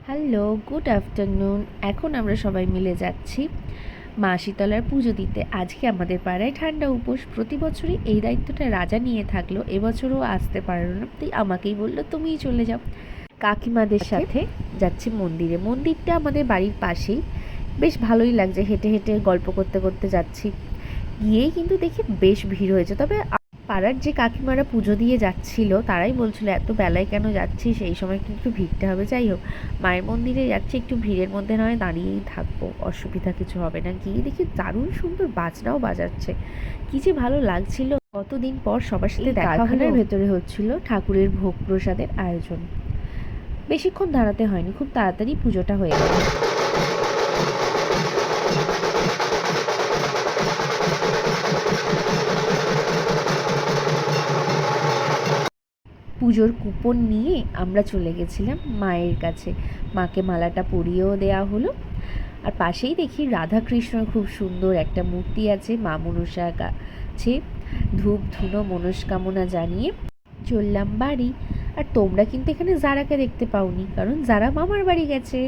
Hello, good afternoon. এখন আমরা সবাই মিলে যাচ্ছি মা শীতলার পুজো দিতে। আজকে আমাদের পাড়ায় ঠান্ডা উপোস। প্রতি বছরই এই দায়িত্বটা রাজা নিয়ে থাকলো, এবছরও আসতে পারলো না, তাই আমাকেই বললো তুমিই চলে যাও। কাকিমাদের সাথে যাচ্ছি মন্দিরে। মন্দিরটা আমাদের বাড়ির পাশেই, বেশ ভালোই লাগছে। হেঁটে হেঁটে গল্প করতে করতে যাচ্ছি। গিয়েই কিন্তু দেখি বেশ ভিড় হয়েছে। তবে পাড়ার যে কাকিমারা পুজো দিয়ে যাচ্ছিল তারাই বলছিল এত বেলায় কেন যাচ্ছিস, এই সময় কিন্তু ভিড়টা হবে। যাই হোক, মায়ের মন্দিরে যাচ্ছি, একটু ভিড়ের মধ্যে নয় দাঁড়িয়েই থাকবো, অসুবিধা কিছু হবে না। গিয়ে দেখি দারুণ সুন্দর বাজনাও বাজাচ্ছে, কি যে ভালো লাগছিল। কতদিন পর সবার সাথে দেখা হলো। ভেতরে হচ্ছিল ঠাকুরের ভোগ প্রসাদের আয়োজন। বেশিক্ষণ দাঁড়াতে হয়নি, খুব তাড়াতাড়ি পুজোটা হয়ে গেল। পুজোর কুপন নিয়ে আমরা চলে গেছিলাম মায়ের কাছে। মাকে মালাটা পরিয়েও দেওয়া হলো। আর পাশেই দেখি রাধাকৃষ্ণর খুব সুন্দর একটা মূর্তি আছে। মা মনসার কাছে ধূপ ধুনো মনস্কামনা জানিয়ে চললাম বাড়ি। আর তোমরা কিন্তু এখানে যারাকে দেখতে পাওনি, কারণ যারা মামার বাড়ি গেছে।